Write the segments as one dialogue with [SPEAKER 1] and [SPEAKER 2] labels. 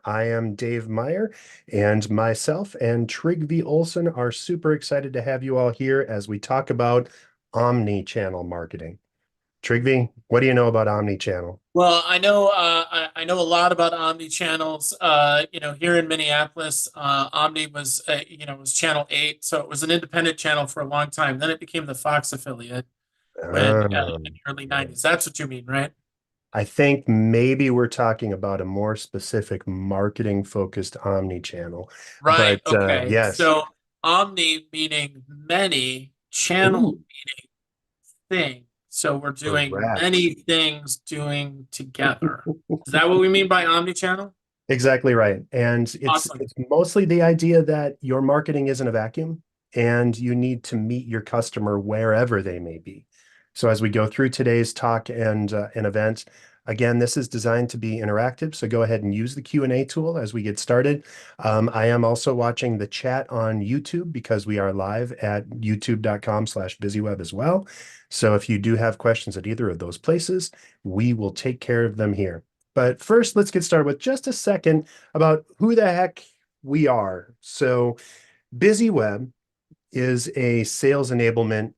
[SPEAKER 1] I am Dave Meyer, and myself and Trygve Olson are super excited to have you all here as we talk about omni-channel marketing. Trygve, what do you know about omni-channel?
[SPEAKER 2] Well, I know a lot about Omni channels. Here in Minneapolis, Omni was channel 8, so it was an independent channel for a long time. Then it became the Fox affiliate when in
[SPEAKER 1] Um,
[SPEAKER 2] the early 90s. That's what you mean, right?
[SPEAKER 1] I think maybe we're talking about a more specific marketing-focused omni-channel,
[SPEAKER 2] Right.
[SPEAKER 1] but
[SPEAKER 2] Okay.
[SPEAKER 1] yes.
[SPEAKER 2] So Omni meaning many, channel
[SPEAKER 1] Ooh,
[SPEAKER 2] thing. So we're doing
[SPEAKER 1] correct.
[SPEAKER 2] many things doing together. Is that what we mean by Omni channel?
[SPEAKER 1] Exactly right. And it's
[SPEAKER 2] Awesome.
[SPEAKER 1] it's mostly the idea that your marketing isn't a vacuum and you need to meet your customer wherever they may be. So as we go through today's talk and an event, again, this is designed to be interactive. So go ahead and use the Q&A tool as we get started. I am also watching the chat on YouTube because we are live at youtube.com/busyweb as well. So if you do have questions at either of those places, we will take care of them here. But first, let's get started with just a second about who the heck we are. So, BusyWeb is a sales enablement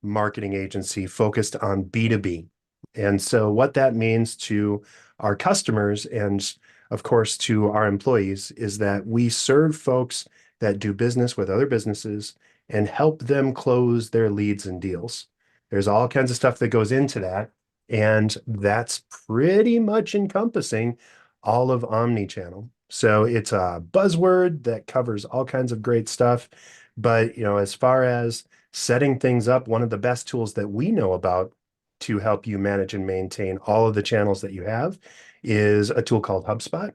[SPEAKER 1] marketing agency focused on B2B. And so, what that means to our customers and, of course, to our employees is that we serve folks that do business with other businesses and help them close their leads and deals. There's all kinds of stuff that goes into that. And that's pretty much encompassing all of Omnichannel. So it's a buzzword that covers all kinds of great stuff. But, as far as setting things up, one of the best tools that we know about to help you manage and maintain all of the channels that you have is a tool called HubSpot.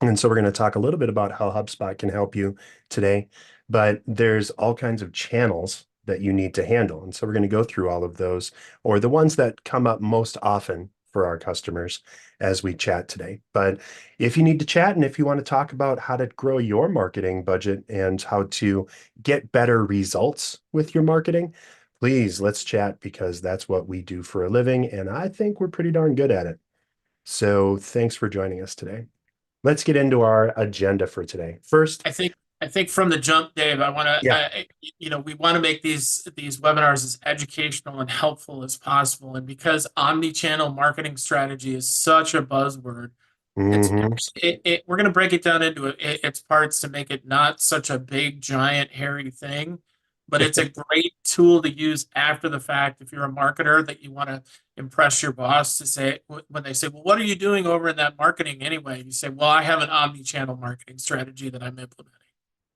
[SPEAKER 1] And so we're going to talk a little bit about how HubSpot can help you today, but there's all kinds of channels that you need to handle. And so we're going to go through all of those, or the ones that come up most often for our customers as we chat today. But if you need to chat and if you want to talk about how to grow your marketing budget and how to get better results with your marketing, please let's chat because that's what we do for a living. And I think we're pretty darn good at it. So thanks for joining us today. Let's get into our agenda for today. First,
[SPEAKER 2] I think from the jump, Dave, I want to,
[SPEAKER 1] yeah.
[SPEAKER 2] we want to make these webinars as educational and helpful as possible. And because omni-channel marketing strategy is such a buzzword,
[SPEAKER 1] Hmm.
[SPEAKER 2] we're going to break it down into its parts to make it not such a big, giant, hairy thing. But it's a great tool to use after the fact if you're a marketer that you want to impress your boss to say when they say, "Well, what are you doing over in that marketing anyway?" You say, "Well, I have an omni-channel marketing strategy that I'm implementing."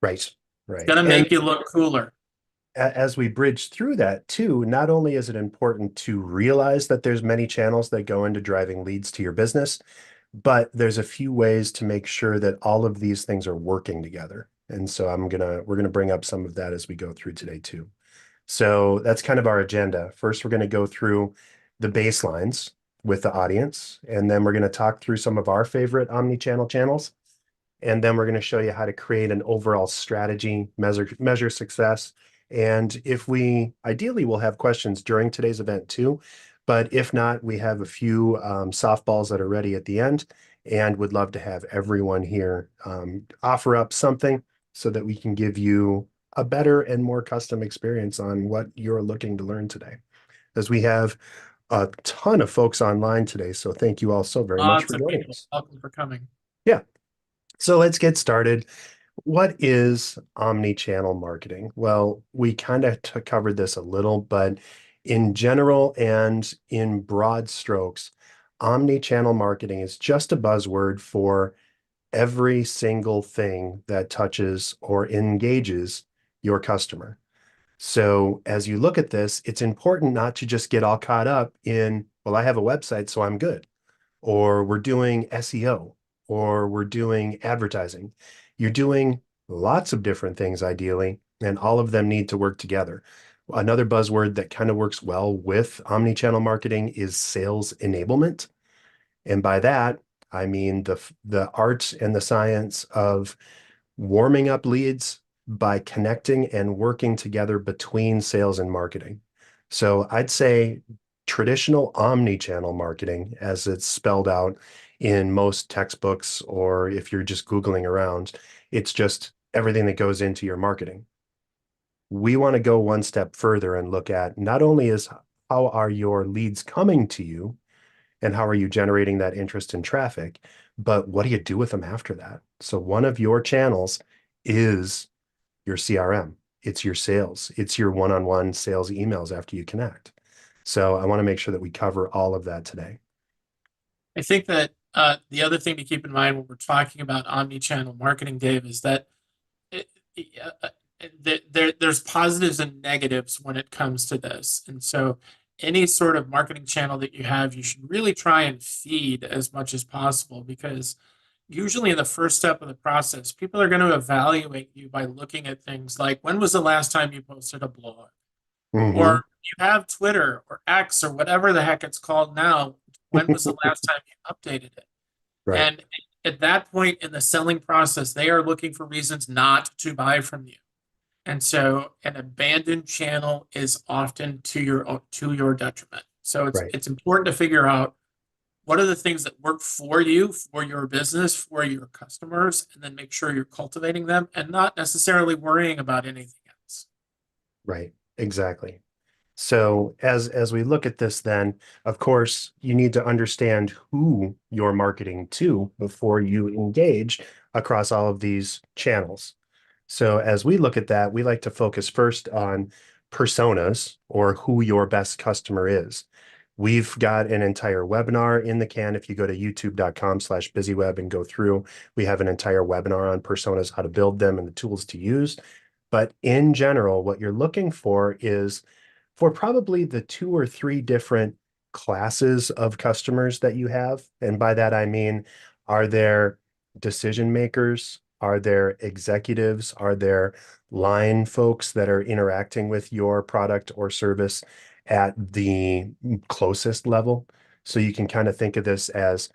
[SPEAKER 1] Right,
[SPEAKER 2] It's
[SPEAKER 1] right.
[SPEAKER 2] going to
[SPEAKER 1] And
[SPEAKER 2] make you look cooler.
[SPEAKER 1] as we bridge through that too, not only is it important to realize that there's many channels that go into driving leads to your business, but there's a few ways to make sure that all of these things are working together. And so we're gonna bring up some of that as we go through today too. So that's kind of our agenda. First, we're going to go through the baselines with the audience, and then we're going to talk through some of our favorite omni-channel channels. And then we're going to show you how to create an overall strategy, measure success. And if we ideally will have questions during today's event too, but if not, we have a few softballs that are ready at the end and would love to have everyone here offer up something so that we can give you a better and more custom experience on what you're looking to learn today. As we have a ton of folks online today, so thank you all so very much
[SPEAKER 2] Lots
[SPEAKER 1] for
[SPEAKER 2] of
[SPEAKER 1] joining
[SPEAKER 2] people.
[SPEAKER 1] us.
[SPEAKER 2] Welcome for coming.
[SPEAKER 1] Yeah, so let's get started. What is omni-channel marketing? Well, we kind of covered this a little, but in general and in broad strokes, omni-channel marketing is just a buzzword for every single thing that touches or engages your customer. So as you look at this, it's important not to just get all caught up in, well, I have a website, so I'm good, or we're doing SEO, or we're doing advertising. You're doing lots of different things ideally, and all of them need to work together. Another buzzword that kind of works well with omni-channel marketing is sales enablement. And by that, I mean the art and the science of warming up leads by connecting and working together between sales and marketing. So I'd say traditional omni-channel marketing, as it's spelled out, in most textbooks, or if you're just Googling around, it's just everything that goes into your marketing. We want to go one step further and look at not only is how are your leads coming to you and how are you generating that interest in traffic, but what do you do with them after that? So one of your channels is your CRM. It's your sales. It's your one-on-one sales emails after you connect. So I want to make sure that we cover all of that today.
[SPEAKER 2] I think that the other thing to keep in mind when we're talking about omni-channel marketing, Dave, is that it, there's positives and negatives when it comes to this. And so any sort of marketing channel that you have, you should really try and feed as much as possible, because usually in the first step of the process, people are going to evaluate you by looking at things like, when was the last time you posted a blog?
[SPEAKER 1] Mm-hmm.
[SPEAKER 2] Or you have Twitter or X or whatever the heck it's called now. When was the last time you updated it?
[SPEAKER 1] Right,
[SPEAKER 2] And at that point in the selling process, they are looking for reasons not to buy from you. And so an abandoned channel is often to your detriment. So
[SPEAKER 1] right.
[SPEAKER 2] it's important to figure out what are the things that work for you, for your business, for your customers, and then make sure you're cultivating them and not necessarily worrying about anything else.
[SPEAKER 1] Right, exactly. So as we look at this, then of course you need to understand who you're marketing to before you engage across all of these channels. So as we look at that, we like to focus first on personas, or who your best customer is. We've got an entire webinar in the can. If you go to youtube.com/busyweb and go through, we have an entire webinar on personas, how to build them and the tools to use. But in general, what you're looking for is for probably the two or three different classes of customers that you have. And by that, I mean, are there decision makers? Are there executives? Are there line folks that are interacting with your product or service at the closest level? So you can kind of think of this as,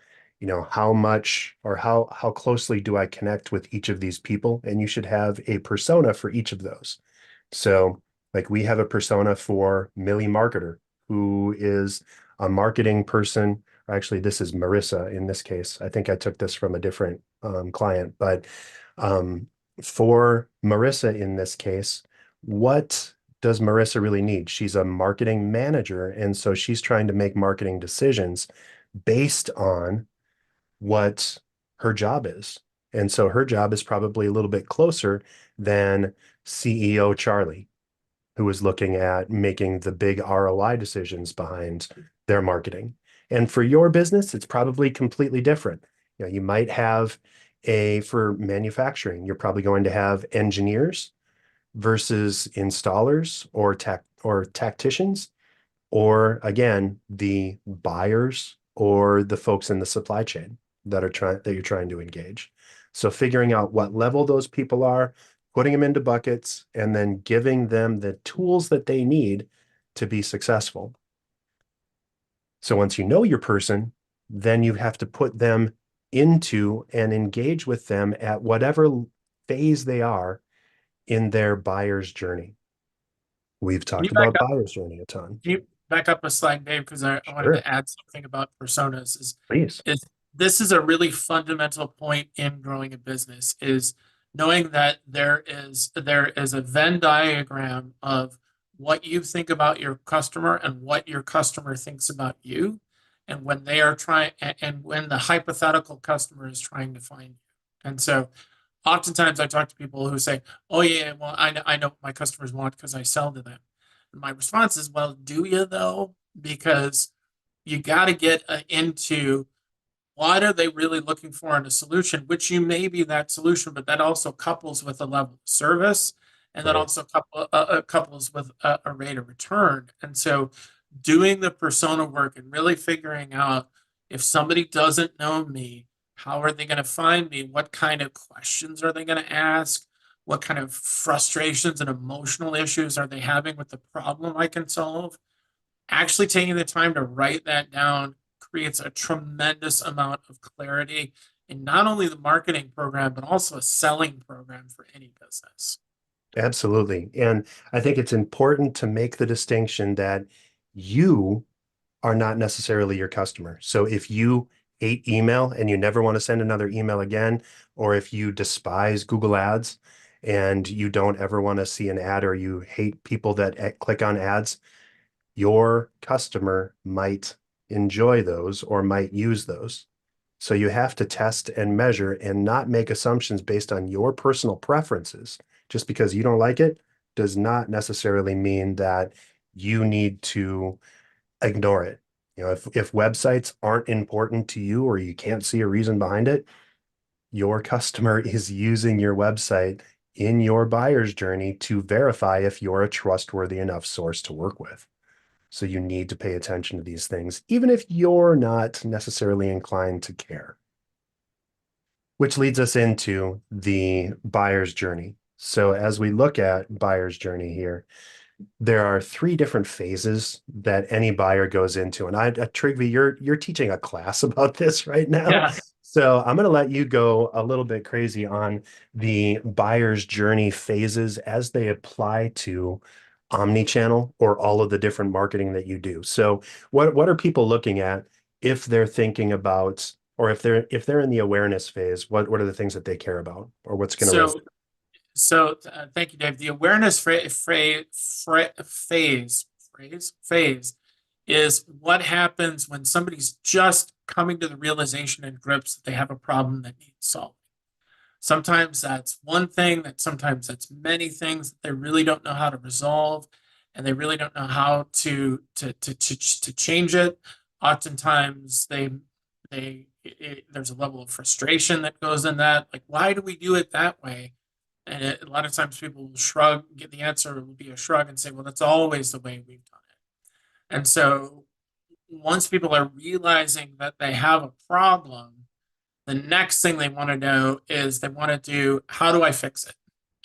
[SPEAKER 1] how much or how closely do I connect with each of these people? And you should have a persona for each of those. So, like, we have a persona for Millie Marketer, who is a marketing person. Actually, this is Marissa in this case. I think I took this from a different client, but um, for Marissa in this case, what does Marissa really need? She's a marketing manager, and so she's trying to make marketing decisions based on what her job is. And so her job is probably a little bit closer than CEO Charlie, who is looking at making the big ROI decisions behind their marketing. And for your business, it's probably completely different. You might have for manufacturing, you're probably going to have engineers versus installers or tacticians, or again, the buyers or the folks in the supply chain that you're trying to engage. So figuring out what level those people are, putting them into buckets, and then giving them the tools that they need to be successful. So once you know your person, then you have to put them into and engage with them at whatever phase they are in their buyer's journey. We've
[SPEAKER 2] Can you
[SPEAKER 1] talked
[SPEAKER 2] back
[SPEAKER 1] about
[SPEAKER 2] up?
[SPEAKER 1] buyer's journey a ton.
[SPEAKER 2] Can you back up a slide, Dave? Because I wanted
[SPEAKER 1] Sure,
[SPEAKER 2] to add something about personas.
[SPEAKER 1] please.
[SPEAKER 2] Is this is a really fundamental point in growing a business, is knowing that there is a Venn diagram of what you think about your customer and what your customer thinks about you, and when they are trying and when the hypothetical customer is trying to find you. And so oftentimes I talk to people who say, "Oh yeah, well I know what my customers want because I sell to them." And my response is, "Well, do you though?" Because you got to get into what are they really looking for in a solution, which you may be that solution, but that also couples with a level of service, and that
[SPEAKER 1] Right.
[SPEAKER 2] also couples with a rate of return. And so doing the persona work and really figuring out, if somebody doesn't know me, how are they going to find me? What kind of questions are they going to ask? What kind of frustrations and emotional issues are they having with the problem I can solve? Actually taking the time to write that down creates a tremendous amount of clarity in not only the marketing program, but also a selling program for any business.
[SPEAKER 1] Absolutely. And I think it's important to make the distinction that you are not necessarily your customer. So if you hate email and you never want to send another email again, or if you despise Google Ads and you don't ever want to see an ad, or you hate people that click on ads, your customer might enjoy those or might use those. So you have to test and measure and not make assumptions based on your personal preferences. Just because you don't like it does not necessarily mean that you need to ignore it. You know, if websites aren't important to you or you can't see a reason behind it, your customer is using your website in your buyer's journey to verify if you're a trustworthy enough source to work with. So you need to pay attention to these things, even if you're not necessarily inclined to care. Which leads us into the buyer's journey. So as we look at buyer's journey here, there are three different phases that any buyer goes into. And Trygve, you're teaching a class about this right now.
[SPEAKER 2] Yeah.
[SPEAKER 1] So I'm going to let you go a little bit crazy on the buyer's journey phases as they apply to omnichannel or all of the different marketing that you do. So what are people looking at if they're thinking about, or if they're in the awareness phase, what are the things that they care about or what's going to resonate?
[SPEAKER 2] So thank you, Dave. The awareness phase is what happens when somebody's just coming to the realization and grips that they have a problem that needs solved. Sometimes that's one thing, sometimes that's many things that they really don't know how to resolve, and they really don't know how to change it. Oftentimes there's a level of frustration that goes in that. Like, why do we do it that way? And a lot of times people will shrug, get the answer will be a shrug and say, well, that's always the way we've done it. And so once people are realizing that they have a problem, the next thing they want to know is they want to do, how do I fix it?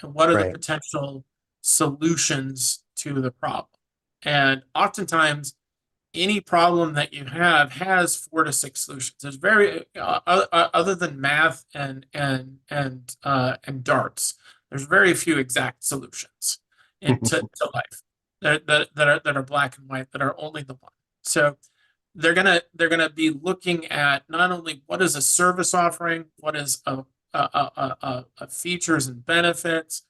[SPEAKER 2] And what are the
[SPEAKER 1] Right,
[SPEAKER 2] potential solutions to the problem? And oftentimes, any problem that you have has 4 to 6 solutions. There's other than math and darts. There's very few exact solutions to life that are black and white, that are only the one. So they're gonna be looking at not only what is a service offering, what is a features and benefits,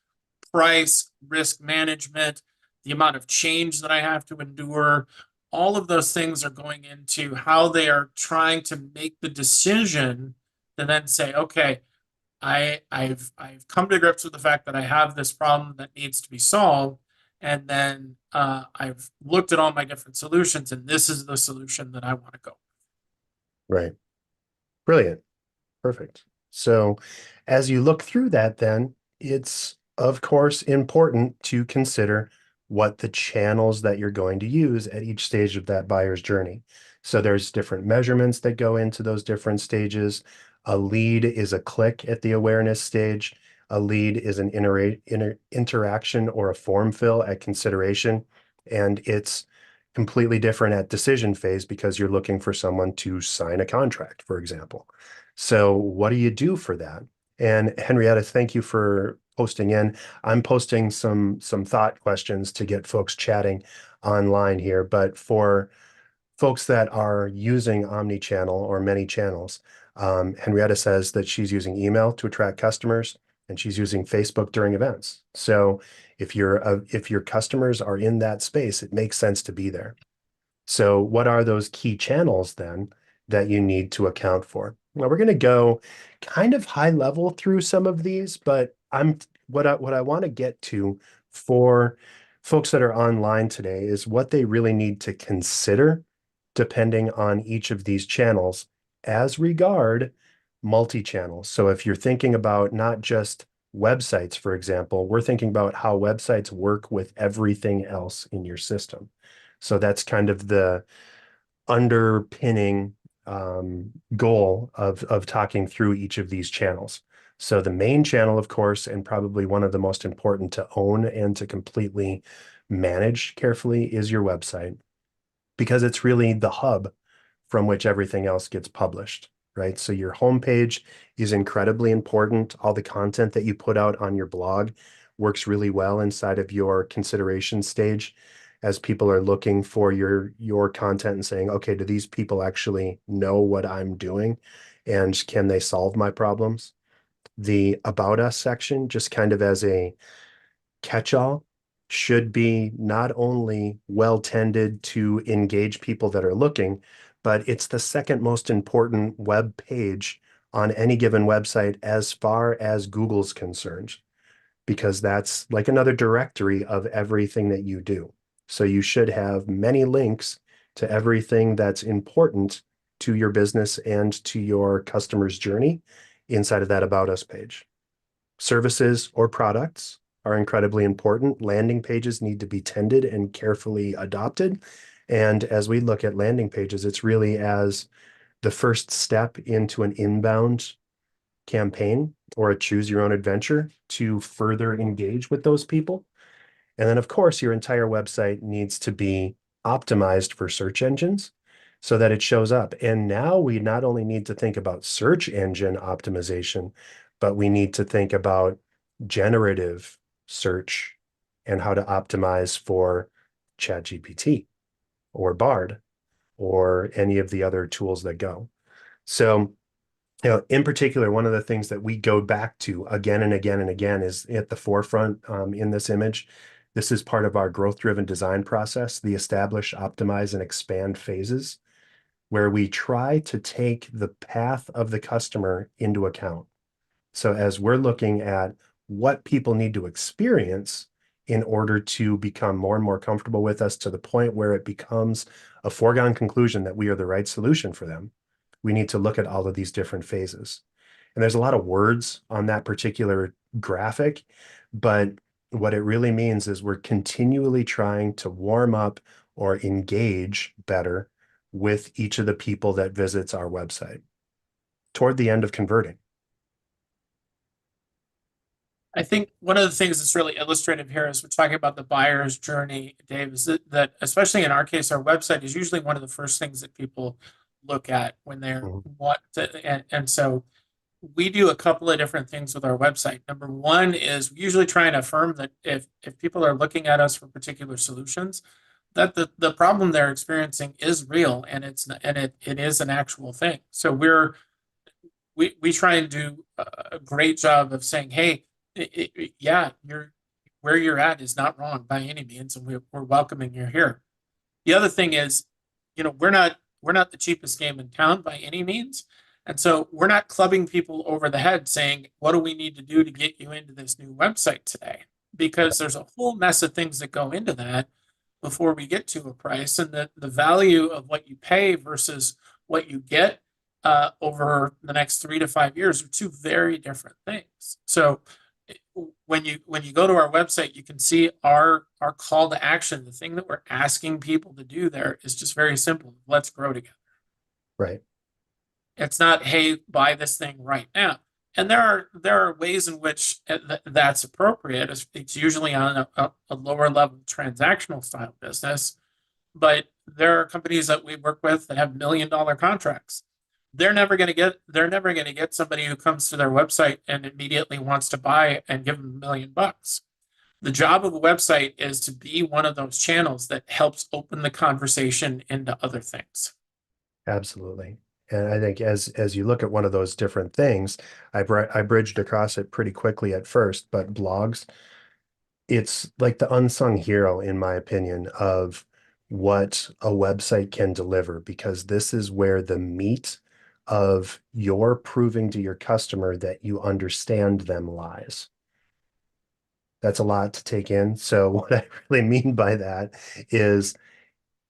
[SPEAKER 2] price, risk management, the amount of change that I have to endure. All of those things are going into how they are trying to make the decision to then say, okay, I've come to grips with the fact that I have this problem that needs to be solved, and then I've looked at all my different solutions, and this is the solution that I want to go.
[SPEAKER 1] right. Brilliant. Perfect. So as you look through that, then it's of course important to consider what the channels that you're going to use at each stage of that buyer's journey. So there's different measurements that go into those different stages. A lead is a click at the awareness stage. A lead is an interaction or a form fill at consideration. And it's completely different at decision phase because you're looking for someone to sign a contract, for example. So what do you do for that? And Henrietta, thank you for posting in. I'm posting some thought questions to get folks chatting online here, but for folks that are using omni-channel or many channels, Henrietta says that she's using email to attract customers and she's using Facebook during events. So if your customers are in that space, it makes sense to be there. So what are those key channels then that you need to account for? Now we're going to go kind of high level through some of these, but what I want to get to for folks that are online today is what they really need to consider depending on each of these channels as regard multi-channel. So if you're thinking about not just websites, for example, we're thinking about how websites work with everything else in your system. So that's kind of the underpinning goal of talking through each of these channels. So the main channel, of course, and probably one of the most important to own and to completely manage carefully is your website, because it's really the hub from which everything else gets published, right? So your homepage is incredibly important. All the content that you put out on your blog works really well inside of your consideration stage. as people are looking for your content and saying, okay, do these people actually know what I'm doing? And can they solve my problems? The About Us section, just kind of as a catch-all, should be not only well tended to engage people that are looking, but it's the second most important web page on any given website as far as Google's concerned, because that's like another directory of everything that you do. So you should have many links to everything that's important to your business and to your customer's journey inside of that About Us page. Services or products are incredibly important. Landing pages need to be tended and carefully adopted. And as we look at landing pages, it's really as the first step into an inbound campaign or a choose your own adventure to further engage with those people. And then, of course, your entire website needs to be optimized for search engines so that it shows up. And now we not only need to think about search engine optimization, but we need to think about generative search and how to optimize for ChatGPT or Bard or any of the other tools that go. So, in particular, one of the things that we go back to again and again and again is at the forefront in this image. This is part of our growth-driven design process, the establish, optimize, and expand phases, where we try to take the path of the customer into account. So as we're looking at what people need to experience in order to become more and more comfortable with us to the point where it becomes a foregone conclusion that we are the right solution for them, we need to look at all of these different phases. And there's a lot of words on that particular graphic, but what it really means is we're continually trying to warm up or engage better with each of the people that visits our website toward the end of converting.
[SPEAKER 2] I think one of the things that's really illustrative here is we're talking about the buyer's journey, Dave, is that especially in our case, our website is usually one of the first things that people look at when they're
[SPEAKER 1] Mhm.
[SPEAKER 2] want to, and so we do a couple of different things with our website. Number one is we usually try and affirm that if people are looking at us for particular solutions, that the problem they're experiencing is real and it is an actual thing. So we try and do a great job of saying, hey, yeah, you're where you're at is not wrong by any means, and we're welcoming you here. The other thing is, we're not the cheapest game in town by any means. And so we're not clubbing people over the head saying, what do we need to do to get you into this new website today? Because there's a whole mess of things that go into that before we get to a price, and the value of what you pay versus what you get over the next 3 to 5 years are two very different things. So when you go to our website, you can see our call to action. The thing that we're asking people to do there is just very simple. Let's grow together.
[SPEAKER 1] Right.
[SPEAKER 2] It's not, hey, buy this thing right now. And there are ways in which that's appropriate. It's usually on a lower level transactional style business, but there are companies that we work with that have $1 million contracts. They're never going to get somebody who comes to their website and immediately wants to buy and give them $1 million. The job of a website is to be one of those channels that helps open the conversation into other things.
[SPEAKER 1] Absolutely. And I think as you look at one of those different things, I bridged across it pretty quickly at first, but blogs, it's like the unsung hero, in my opinion, of what a website can deliver, because this is where the meat of your proving to your customer that you understand them lies. That's a lot to take in. So what I really mean by that is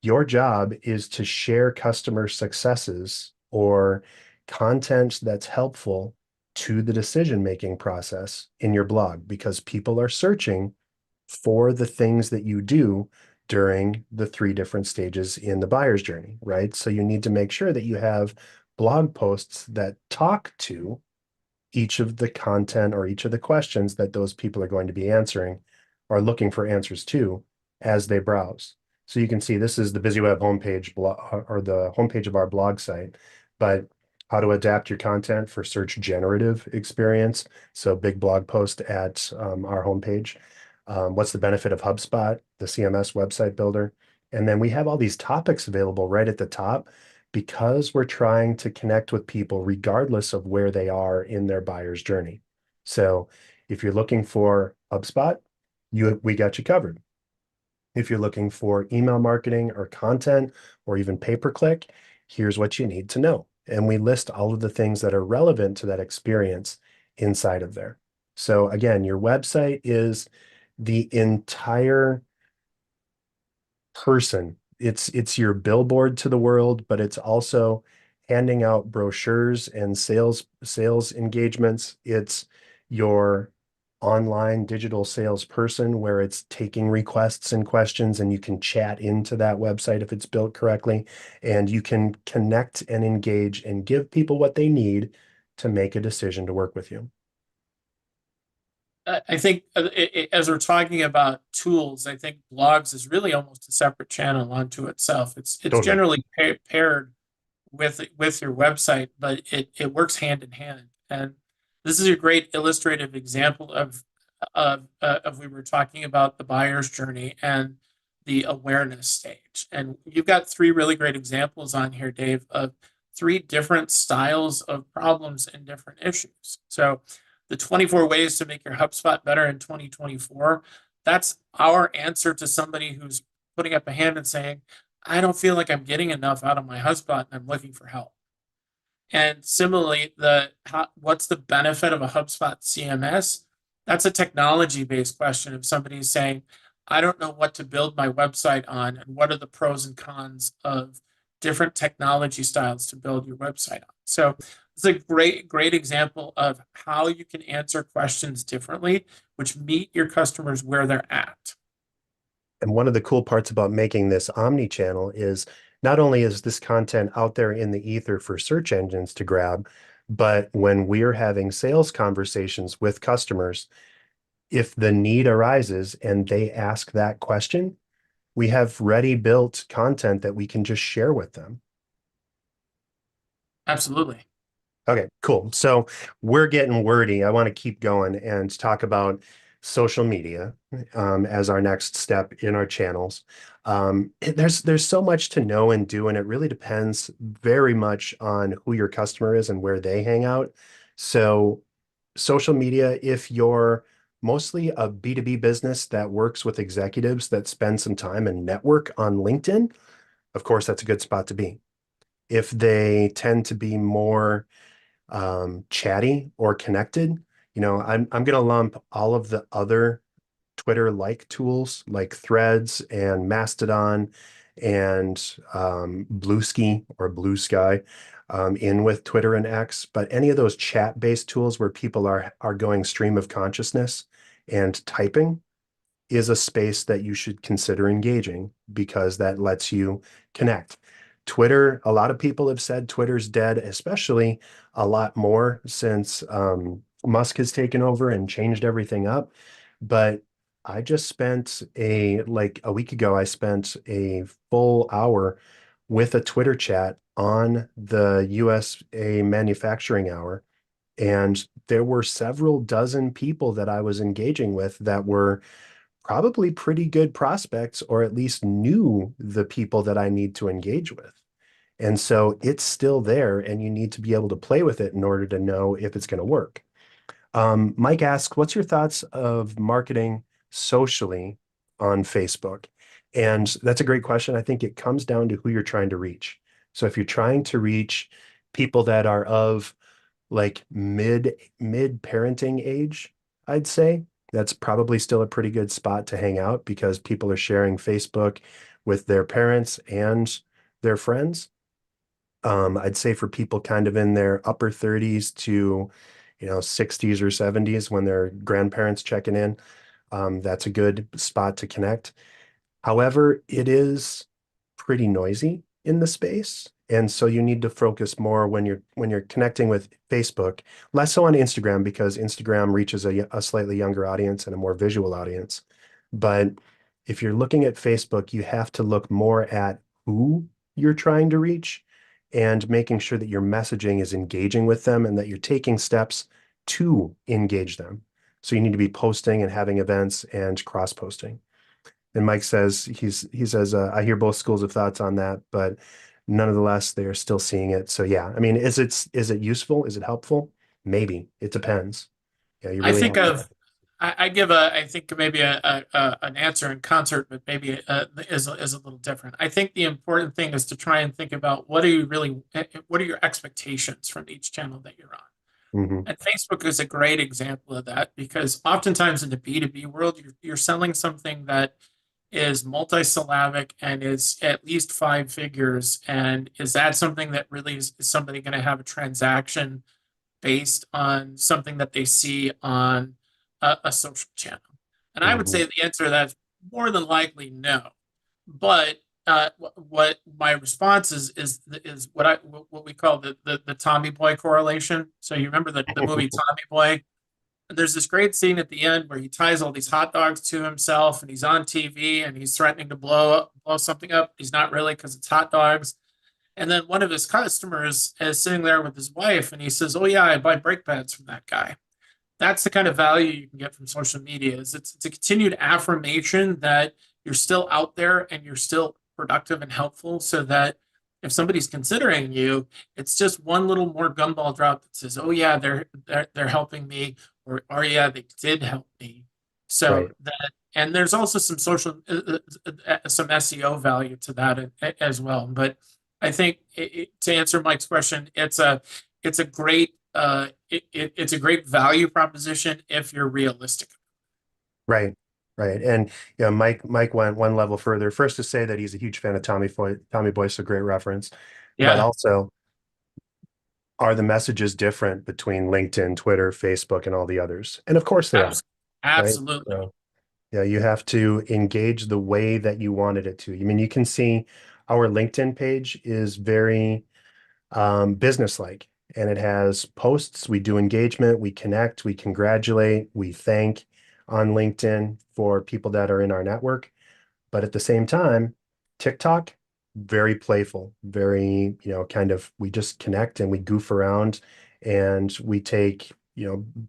[SPEAKER 1] your job is to share customer successes or content that's helpful to the decision-making process in your blog, because people are searching for the things that you do during the three different stages in the buyer's journey, right? So you need to make sure that you have blog posts that talk to each of the content or each of the questions that those people are going to be answering or looking for answers to as they browse. So you can see this is the BusyWeb homepage or the homepage of our blog site, but how to adapt your content for search generative experience. So big blog post at our homepage. What's the benefit of HubSpot, the CMS website builder? And then we have all these topics available right at the top because we're trying to connect with people regardless of where they are in their buyer's journey. So if you're looking for HubSpot, we got you covered. If you're looking for email marketing or content or even pay-per-click, here's what you need to know. And we list all of the things that are relevant to that experience inside of there. So again, your website is the entire person. It's your billboard to the world, but it's also handing out brochures and sales engagements. It's your online digital salesperson where it's taking requests and questions, and you can chat into that website if it's built correctly, and you can connect and engage and give people what they need to make a decision to work with you.
[SPEAKER 2] I think as we're talking about tools, I think blogs is really almost a separate channel unto itself. It's
[SPEAKER 1] Totally.
[SPEAKER 2] generally paired with your website, but it works hand in hand. And this is a great illustrative example of we were talking about the buyer's journey and the awareness stage. And you've got three really great examples on here, Dave, of three different styles of problems and different issues. So the 24 ways to make your HubSpot better in 2024, that's our answer to somebody who's putting up a hand and saying, I don't feel like I'm getting enough out of my HubSpot and I'm looking for help. And similarly, what's the benefit of a HubSpot CMS? That's a technology-based question of somebody saying, I don't know what to build my website on, and what are the pros and cons of different technology styles to build your website on. So it's a great example of how you can answer questions differently, which meet your customers where they're at.
[SPEAKER 1] And one of the cool parts about making this omni-channel is not only is this content out there in the ether for search engines to grab, but when we're having sales conversations with customers, if the need arises and they ask that question, we have ready built content that we can just share with them.
[SPEAKER 2] Absolutely.
[SPEAKER 1] Okay, cool. So we're getting wordy. I want to keep going and talk about social media as our next step in our channels. There's so much to know and do, and it really depends very much on who your customer is and where they hang out. So social media, if you're mostly a B2B business that works with executives that spend some time and network on LinkedIn, of course, that's a good spot to be. If they tend to be more chatty or connected, I'm going to lump all of the other Twitter-like tools like Threads and Mastodon and Bluesky or Blue Sky in with Twitter and X. But any of those chat-based tools where people are going stream of consciousness and typing is a space that you should consider engaging because that lets you connect. Twitter, a lot of people have said Twitter's dead, especially a lot more since Musk has taken over and changed everything up. But I just spent like a week ago, I spent a full hour with a Twitter chat on the USA Manufacturing Hour. And there were several dozen people that I was engaging with that were probably pretty good prospects, or at least knew the people that I need to engage with. And so it's still there, and you need to be able to play with it in order to know if it's going to work. Mike asks, what's your thoughts of marketing socially on Facebook? And that's a great question. I think it comes down to who you're trying to reach. So if you're trying to reach people that are of like mid parenting age, I'd say that's probably still a pretty good spot to hang out because people are sharing Facebook with their parents and their friends. I'd say for people kind of in their upper 30s to, 60s or 70s when their grandparents checking in, that's a good spot to connect. However, it is pretty noisy in the space. And so you need to focus more when you're connecting with Facebook, less so on Instagram because Instagram reaches a slightly younger audience and a more visual audience. But if you're looking at Facebook, you have to look more at who you're trying to reach and making sure that your messaging is engaging with them and that you're taking steps to engage them. So you need to be posting and having events and cross posting. And Mike says he says I hear both schools of thoughts on that, but nonetheless they are still seeing it. So yeah, I mean, is it useful? Is it helpful? Maybe. It depends. Yeah, you
[SPEAKER 2] I
[SPEAKER 1] really
[SPEAKER 2] think
[SPEAKER 1] have to.
[SPEAKER 2] of I give a I think maybe an answer in concert, but maybe is a little different. I think the important thing is to try and think about what are your expectations from each channel that you're on.
[SPEAKER 1] Hmm.
[SPEAKER 2] And Facebook is a great example of that because oftentimes in the B2B world, you're selling something that is multisyllabic and is at least five figures. And is that something that really is somebody going to have a transaction based on something that they see on a social channel? And I would
[SPEAKER 1] Hmm.
[SPEAKER 2] say the answer to that is more than likely no. But what my response is what we call the Tommy Boy correlation. So you remember the movie Tommy Boy? There's this great scene at the end where he ties all these hot dogs to himself and he's on TV and he's threatening to blow something up. He's not really because it's hot dogs. And then one of his customers is sitting there with his wife and he says, "Oh yeah, I buy brake pads from that guy." That's the kind of value you can get from social media. Is it's a continued affirmation that you're still out there and you're still productive and helpful, so that if somebody's considering you, it's just one little more gumball drop that says, "Oh yeah, they're helping me," or "Oh yeah, they did help me."
[SPEAKER 1] Right.
[SPEAKER 2] So that, and there's also some some SEO value to that as well. But I think to answer Mike's question, it's a great it's a great value proposition if you're realistic.
[SPEAKER 1] Right. Right. And yeah, Mike went one level further. First to say that he's a huge fan of Tommy Boy, so great reference. But
[SPEAKER 2] Yeah,
[SPEAKER 1] also, are the messages different between LinkedIn, Twitter, Facebook, and all the others? And of course they are,
[SPEAKER 2] abs-
[SPEAKER 1] right?
[SPEAKER 2] absolutely.
[SPEAKER 1] So yeah, you have to engage the way that you wanted it to. I mean, you can see our LinkedIn page is very business-like, and it has posts. We do engagement, we connect, we congratulate, we thank on LinkedIn for people that are in our network. But at the same time, TikTok, very playful, very, kind of, we just connect and we goof around and we take,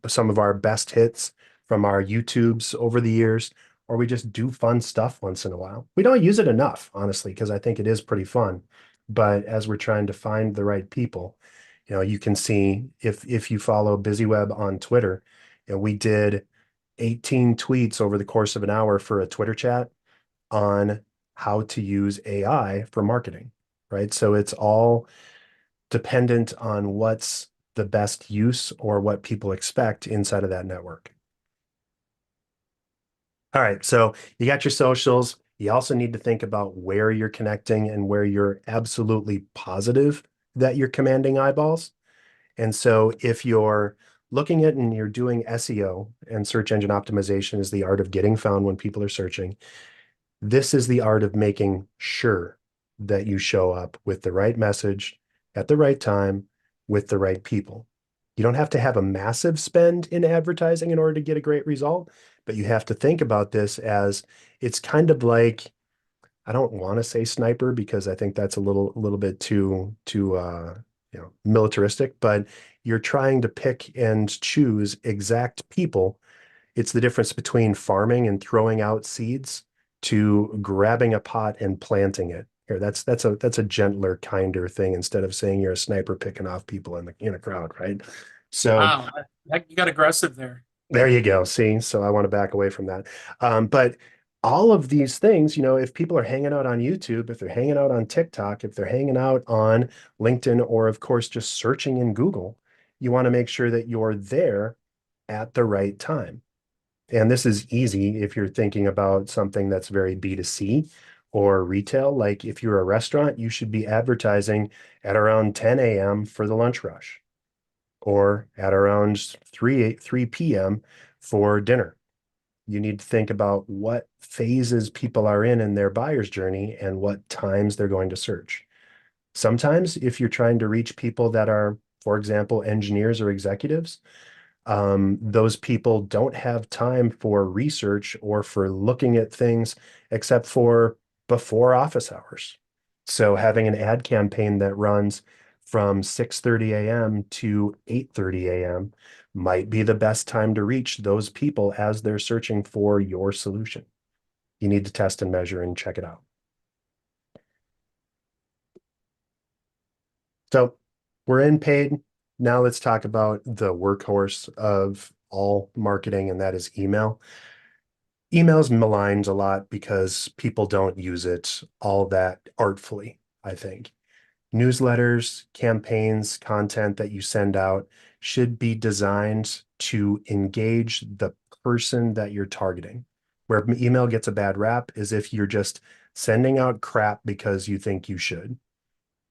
[SPEAKER 1] some of our best hits from our YouTubes over the years, or we just do fun stuff once in a while. We don't use it enough, honestly, because I think it is pretty fun. But as we're trying to find the right people, you can see if you follow BusyWeb on Twitter, we did 18 tweets over the course of an hour for a Twitter chat on how to use AI for marketing, right? So it's all dependent on what's the best use or what people expect inside of that network. All right, so you got your socials. You also need to think about where you're connecting and where you're absolutely positive that you're commanding eyeballs. And so if you're looking at and you're doing SEO, and search engine optimization is the art of getting found when people are searching, this is the art of making sure that you show up with the right message at the right time with the right people. You don't have to have a massive spend in advertising in order to get a great result, but you have to think about this as it's kind of like, I don't want to say sniper because I think that's a little bit too militaristic, but you're trying to pick and choose exact people. It's the difference between farming and throwing out seeds to grabbing a pot and planting it. Here, that's a gentler, kinder thing instead of saying you're a sniper picking off people in a crowd, right? So
[SPEAKER 2] Wow, you got aggressive there.
[SPEAKER 1] there you go. See, so I want to back away from that. But all of these things, if people are hanging out on YouTube, if they're hanging out on TikTok, if they're hanging out on LinkedIn, or of course just searching in Google, you want to make sure that you're there at the right time. And this is easy if you're thinking about something that's very B2C or retail. Like if you're a restaurant, you should be advertising at around 10 a.m. for the lunch rush or at around 3 p.m. for dinner. You need to think about what phases people are in their buyer's journey and what times they're going to search. Sometimes, if you're trying to reach people that are, for example, engineers or executives, those people don't have time for research or for looking at things except for before office hours. So having an ad campaign that runs from 6:30 a.m. to 8:30 a.m. might be the best time to reach those people as they're searching for your solution. You need to test and measure and check it out. So we're in paid. Now let's talk about the workhorse of all marketing, and that is email. Email's maligned a lot because people don't use it all that artfully, I think. Newsletters, campaigns, content that you send out should be designed to engage the person that you're targeting. Where email gets a bad rap is if you're just sending out crap because you think you should.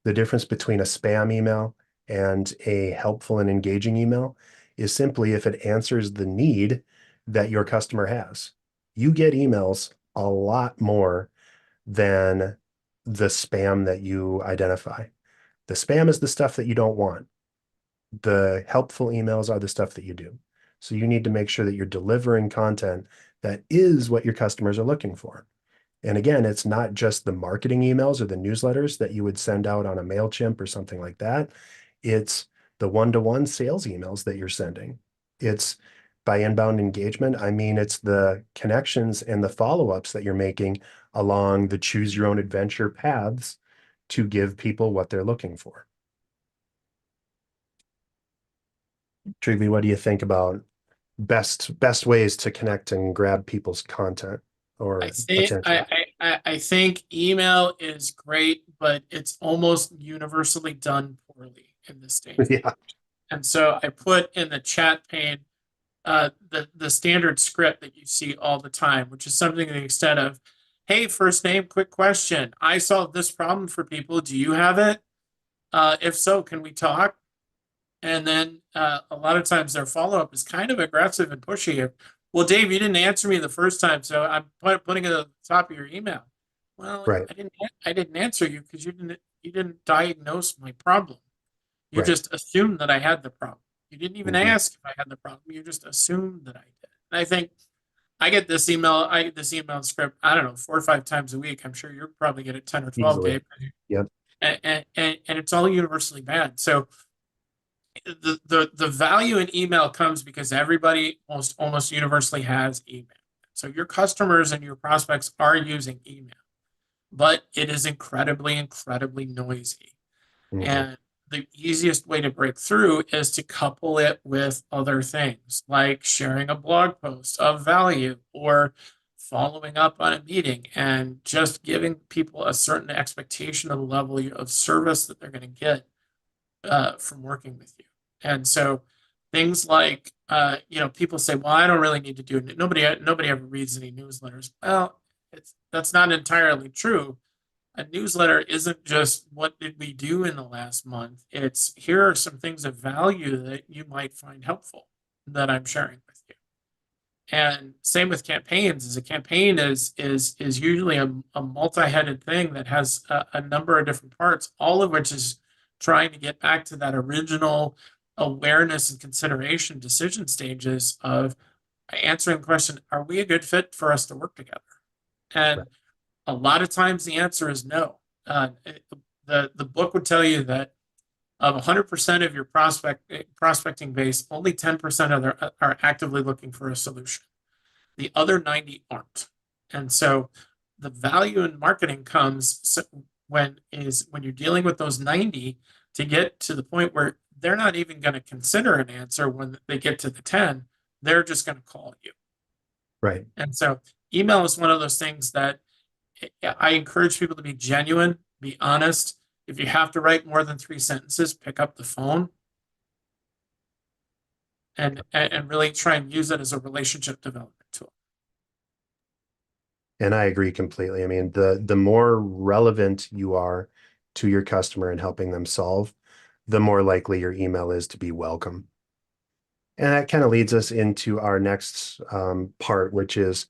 [SPEAKER 1] The difference between a spam email and a helpful and engaging email is simply if it answers the need that your customer has. You get emails a lot more than the spam that you identify. The spam is the stuff that you don't want. The helpful emails are the stuff that you do. So you need to make sure that you're delivering content that is what your customers are looking for. And again, it's not just the marketing emails or the newsletters that you would send out on a MailChimp or something like that. It's the one-to-one sales emails that you're sending. It's by inbound engagement, I mean, it's the connections and the follow-ups that you're making along the choose your own adventure paths to give people what they're looking for. Trivy, what do you think about best ways to connect and grab people's content
[SPEAKER 2] I
[SPEAKER 1] or
[SPEAKER 2] think
[SPEAKER 1] attention?
[SPEAKER 2] I think email is great, but it's almost universally done poorly in this day and
[SPEAKER 1] Yeah,
[SPEAKER 2] age. And so I put in the chat pane the standard script that you see all the time, which is something to the extent of, "Hey, first name, quick question. I solved this problem for people. Do you have it? If so, can we talk?" And then a lot of times their follow up is kind of aggressive and pushy. Well, Dave, you didn't answer me the first time, so I'm putting it at the top of your email. Well,
[SPEAKER 1] right,
[SPEAKER 2] I didn't answer you because you didn't diagnose my problem. You
[SPEAKER 1] right.
[SPEAKER 2] just assumed that I had the problem. You didn't even
[SPEAKER 1] Mhm.
[SPEAKER 2] ask if I had the problem. You just assumed that I did. And I think I get this email script, I don't know, 4 or 5 times a week. I'm sure you probably get it 10 or 12,
[SPEAKER 1] Easily.
[SPEAKER 2] Dave.
[SPEAKER 1] Yep.
[SPEAKER 2] And it's all universally bad. So the value in email comes because everybody almost universally has email. So your customers and your prospects are using email, but it is incredibly noisy.
[SPEAKER 1] Mhm.
[SPEAKER 2] And the easiest way to break through is to couple it with other things like sharing a blog post of value or following up on a meeting and just giving people a certain expectation of the level of service that they're going to get from working with you. And so things like, people say, well, I don't really need to do it. Nobody ever reads any newsletters. Well, that's not entirely true. A newsletter isn't just what did we do in the last month. It's here are some things of value that you might find helpful that I'm sharing with you. And same with campaigns. As a campaign is usually a multi-headed thing that has a number of different parts, all of which is trying to get back to that original awareness and consideration decision stages of answering the question, are we a good fit for us to work together?
[SPEAKER 1] Right.
[SPEAKER 2] And a lot of times the answer is no. The book would tell you that of 100% of your prospecting base, only 10% are actively looking for a solution. The other 90 aren't. And so the value in marketing comes when you're dealing with those 90 to get to the point where they're not even going to consider an answer when they get to the 10, they're just going to call you.
[SPEAKER 1] Right.
[SPEAKER 2] And so email is one of those things that I encourage people to be genuine, be honest. If you have to write more than 3 sentences, pick up the phone and really try and use it as a relationship development tool.
[SPEAKER 1] And I agree completely. I mean, the more relevant you are to your customer and helping them solve, the more likely your email is to be welcome. And that kind of leads us into our next part, which is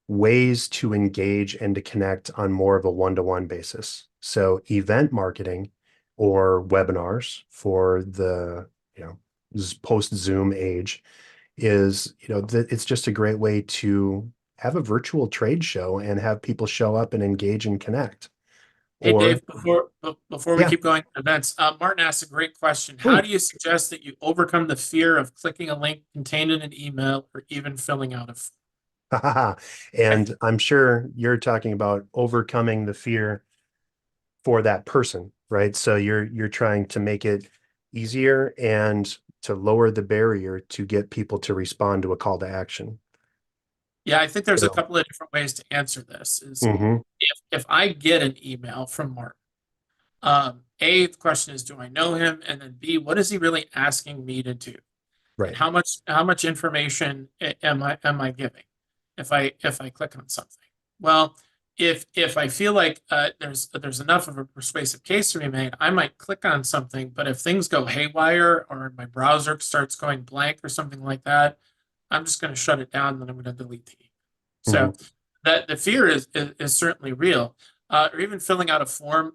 [SPEAKER 1] ways to engage and to connect on more of a one-to-one basis. So event marketing or webinars for the, post Zoom age is, it's just a great way to have a virtual trade show and have people show up and engage and connect.
[SPEAKER 2] Hey,
[SPEAKER 1] Or
[SPEAKER 2] Dave, before we
[SPEAKER 1] yeah.
[SPEAKER 2] keep going to events, Martin asked a great question. How
[SPEAKER 1] Ooh.
[SPEAKER 2] do you suggest that you overcome the fear of clicking a link contained in an email or even filling out a
[SPEAKER 1] And I'm sure you're talking about overcoming the fear for that person, right? So you're trying to make it easier and to lower the barrier to get people to respond to a call to action.
[SPEAKER 2] Yeah, I think there's a
[SPEAKER 1] So,
[SPEAKER 2] couple of different ways to answer this. Is
[SPEAKER 1] mhm,
[SPEAKER 2] if I get an email from Martin, A, the question is, do I know him? And then B, what is he really asking me to do? And
[SPEAKER 1] right.
[SPEAKER 2] how much information am I giving if I click on something? Well, if I feel like there's enough of a persuasive case to be made, I might click on something. But if things go haywire or my browser starts going blank or something like that, I'm just going to shut it down and then I'm going to delete the email. So
[SPEAKER 1] Mhm,
[SPEAKER 2] that the fear is certainly real. Or even filling out a form,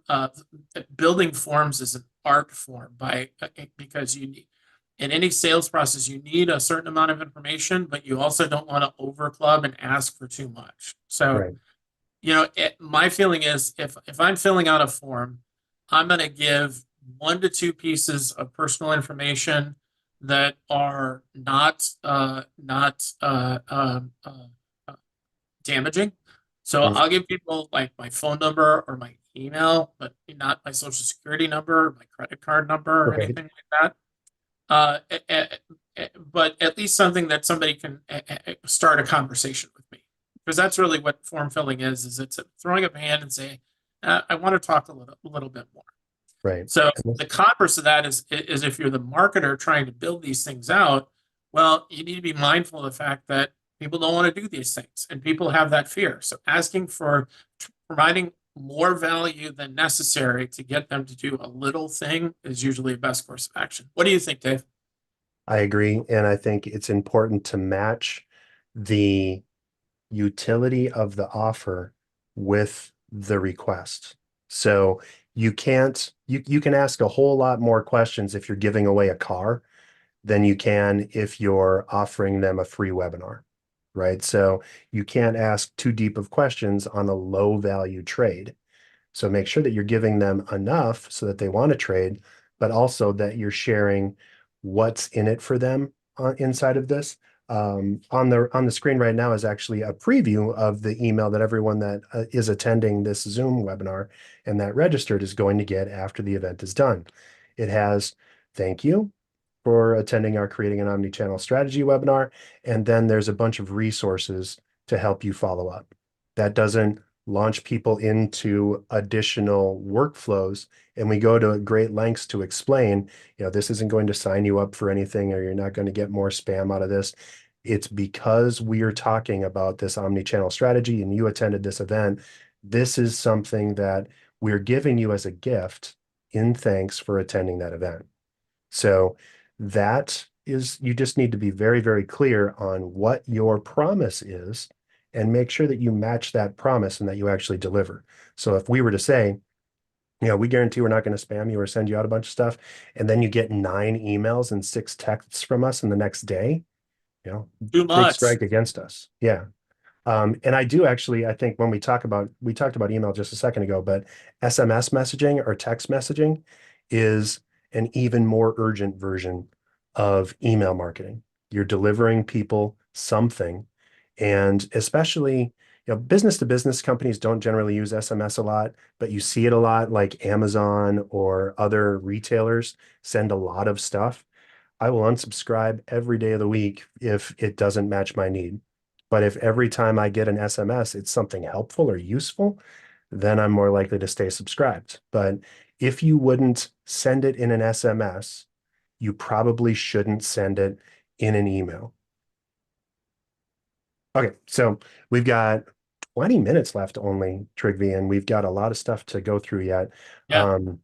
[SPEAKER 2] building forms is an art form because you need in any sales process, you need a certain amount of information, but you also don't want to overclub and ask for too much. So,
[SPEAKER 1] right.
[SPEAKER 2] my feeling is if I'm filling out a form, I'm going to give 1 to 2 pieces of personal information that are not damaging. So
[SPEAKER 1] Mhm,
[SPEAKER 2] I'll give people like my phone number or my email, but not my social security number, my credit card number, or
[SPEAKER 1] right.
[SPEAKER 2] anything like that. uh, but at least something that somebody can start a conversation with me, because that's really what form filling is it's throwing up a hand and saying, I want to talk a little bit more.
[SPEAKER 1] Right.
[SPEAKER 2] So
[SPEAKER 1] And this,
[SPEAKER 2] the converse of that is if you're the marketer trying to build these things out, well, you need to be mindful of the fact that people don't want to do these things and people have that fear. So asking for providing more value than necessary to get them to do a little thing is usually the best course of action. What do you think, Dave?
[SPEAKER 1] I agree. And I think it's important to match the utility of the offer with the request. So you can ask a whole lot more questions if you're giving away a car than you can if you're offering them a free webinar, right? So you can't ask too deep of questions on a low value trade. So make sure that you're giving them enough so that they want to trade, but also that you're sharing what's in it for them inside of this. On the screen right now is actually a preview of the email that everyone that is attending this Zoom webinar and that registered is going to get after the event is done. It has thank you for attending our Creating an Omnichannel Strategy webinar, and then there's a bunch of resources to help you follow up. That doesn't launch people into additional workflows. And we go to great lengths to explain, this isn't going to sign you up for anything, or you're not going to get more spam out of this. It's because we are talking about this omni-channel strategy and you attended this event. This is something that we're giving you as a gift in thanks for attending that event. So that is, you just need to be very, very clear on what your promise is and make sure that you match that promise and that you actually deliver. So if we were to say, we guarantee we're not going to spam you or send you out a bunch of stuff, and then you get 9 emails and 6 texts from us in the next day, you know,
[SPEAKER 2] Too
[SPEAKER 1] big
[SPEAKER 2] much.
[SPEAKER 1] strike against us. Yeah. And I do actually, I think when we talked about email just a second ago, but SMS messaging or text messaging is an even more urgent version of email marketing. You're delivering people something. And especially, business to business companies don't generally use SMS a lot, but you see it a lot, like Amazon or other retailers send a lot of stuff. I will unsubscribe every day of the week if it doesn't match my need. But if every time I get an SMS, it's something helpful or useful, then I'm more likely to stay subscribed. But if you wouldn't send it in an SMS, you probably shouldn't send it in an email. Okay, so we've got 20 minutes left only, Trigvi, and we've got a lot of stuff to go through yet.
[SPEAKER 2] Yeah.
[SPEAKER 1] Um,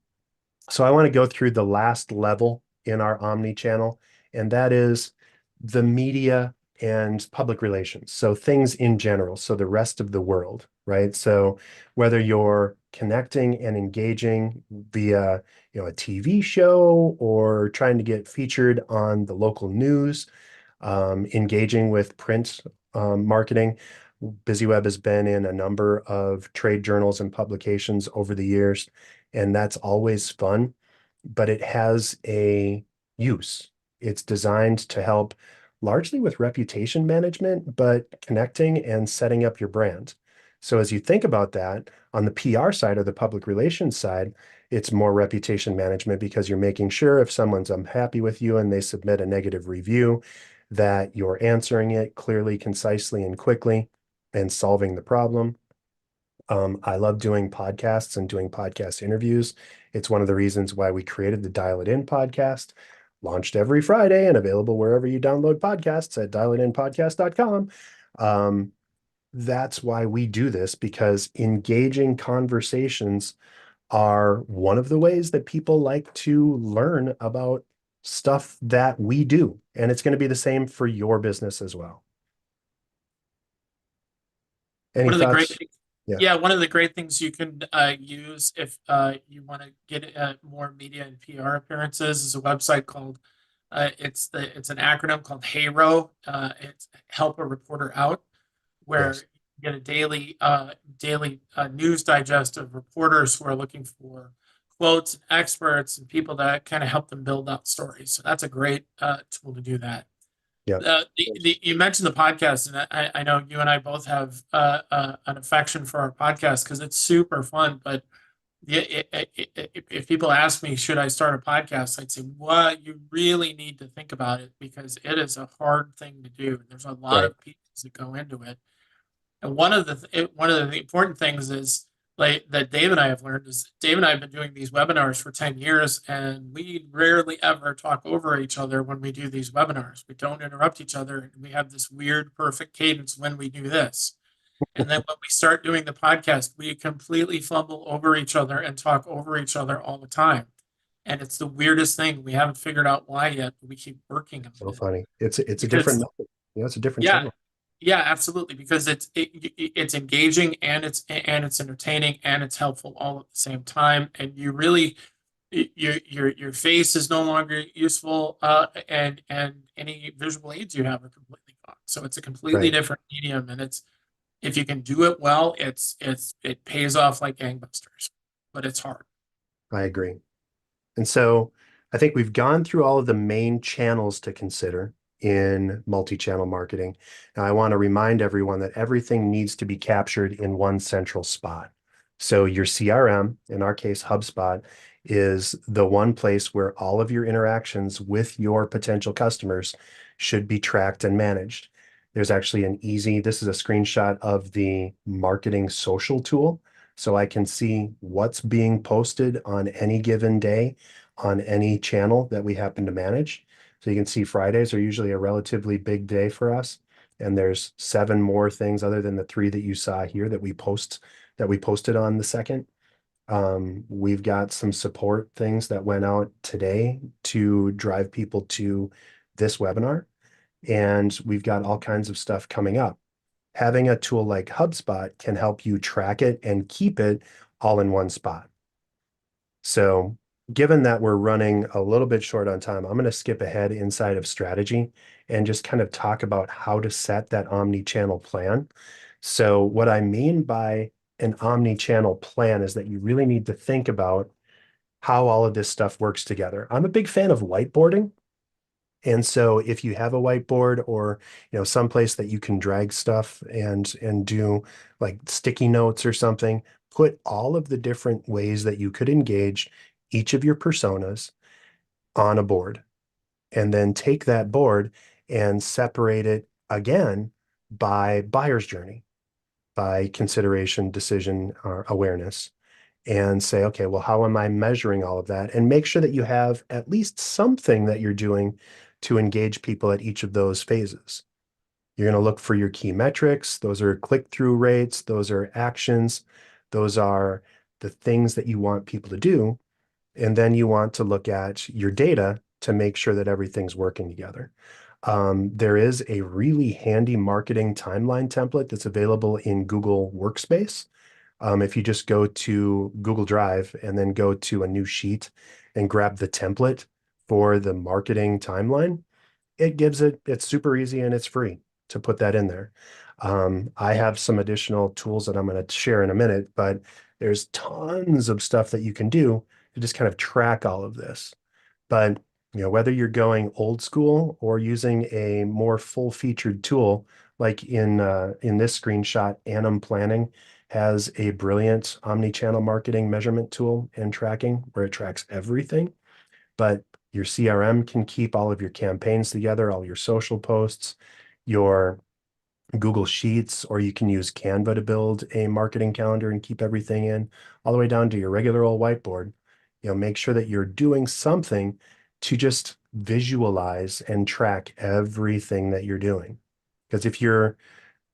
[SPEAKER 1] So I want to go through the last level in our omni channel, and that is the media and public relations. So things in general, so the rest of the world, right? So whether you're connecting and engaging via, a TV show or trying to get featured on the local news, engaging with print marketing, BusyWeb has been in a number of trade journals and publications over the years, and that's always fun, but it has a use. It's designed to help largely with reputation management, but connecting and setting up your brand. So as you think about that, on the PR side or the public relations side, it's more reputation management because you're making sure if someone's unhappy with you and they submit a negative review, that you're answering it clearly, concisely, and quickly and solving the problem. I love doing podcasts and doing podcast interviews. It's one of the reasons why we created the Dial It In podcast, launched every Friday and available wherever you download podcasts at dialitinpodcast.com. That's why we do this, because engaging conversations are one of the ways that people like to learn about stuff that we do. And it's going to be the same for your business as well. Any
[SPEAKER 2] One of the great
[SPEAKER 1] thoughts?
[SPEAKER 2] things,
[SPEAKER 1] Yeah.
[SPEAKER 2] yeah, one of the great things you can use if you want to get more media and PR appearances is a website called it's an acronym called HARO. It's Help a Reporter Out, where
[SPEAKER 1] Yes.
[SPEAKER 2] you get a daily news digest of reporters who are looking for quotes, experts, and people that kind of help them build out stories. So that's a great tool to do that.
[SPEAKER 1] Yeah.
[SPEAKER 2] You mentioned the podcast, and I know you and I both have an affection for our podcast because it's super fun. But if people ask me, should I start a podcast? I'd say, well, you really need to think about it because it is a hard thing to do. There's a lot
[SPEAKER 1] Right.
[SPEAKER 2] of pieces that go into it. And one of the important things is like that Dave and I have learned is Dave and I have been doing these webinars for 10 years and we rarely ever talk over each other when we do these webinars. We don't interrupt each other. We have this weird perfect cadence when we do this. And then when we start doing the podcast, we completely fumble over each other and talk over each other all the time. And it's the weirdest thing. We haven't figured out why yet, but we keep working
[SPEAKER 1] So
[SPEAKER 2] on it
[SPEAKER 1] funny. It's a different
[SPEAKER 2] because
[SPEAKER 1] method. It's a different
[SPEAKER 2] yeah,
[SPEAKER 1] channel.
[SPEAKER 2] yeah, absolutely, because it's engaging and it's entertaining and it's helpful all at the same time. And you really your face is no longer useful, and any visual aids you have are completely gone. So it's a completely
[SPEAKER 1] Right.
[SPEAKER 2] different medium, and it's if you can do it well, it pays off like gangbusters, but it's hard.
[SPEAKER 1] I agree. And so I think we've gone through all of the main channels to consider in multi-channel marketing. Now, I want to remind everyone that everything needs to be captured in one central spot. So your CRM, in our case, HubSpot, is the one place where all of your interactions with your potential customers should be tracked and managed. There's actually this is a screenshot of the marketing social tool. So I can see what's being posted on any given day on any channel that we happen to manage. So you can see Fridays are usually a relatively big day for us. And there's 7 more things other than the 3 that you saw here that we posted on the second. We've got some support things that went out today to drive people to this webinar. And we've got all kinds of stuff coming up. Having a tool like HubSpot can help you track it and keep it all in one spot. So given that we're running a little bit short on time, I'm going to skip ahead inside of strategy and just kind of talk about how to set that omni-channel plan. So what I mean by an omni-channel plan is that you really need to think about how all of this stuff works together. I'm a big fan of whiteboarding. And so if you have a whiteboard or, someplace that you can drag stuff and do like sticky notes or something, put all of the different ways that you could engage each of your personas on a board, and then take that board and separate it again by buyer's journey, by consideration, decision, or awareness, and say, okay, well, how am I measuring all of that? And make sure that you have at least something that you're doing to engage people at each of those phases. You're going to look for your key metrics. Those are click-through rates. Those are actions. Those are the things that you want people to do. And then you want to look at your data to make sure that everything's working together. There is a really handy marketing timeline template that's available in Google Workspace. If you just go to Google Drive and then go to a new sheet and grab the template for the marketing timeline, it's super easy and it's free. to put that in there. I have some additional tools that I'm going to share in a minute, but there's tons of stuff that you can do to just kind of track all of this. But whether you're going old school or using a more full-featured tool, like in this screenshot, Annum Planning has a brilliant omni-channel marketing measurement tool and tracking where it tracks everything. But your CRM can keep all of your campaigns together, all your social posts, your Google Sheets, or you can use Canva to build a marketing calendar and keep everything in, all the way down to your regular old whiteboard. Make sure that you're doing something to just visualize and track everything that you're doing. Because if you're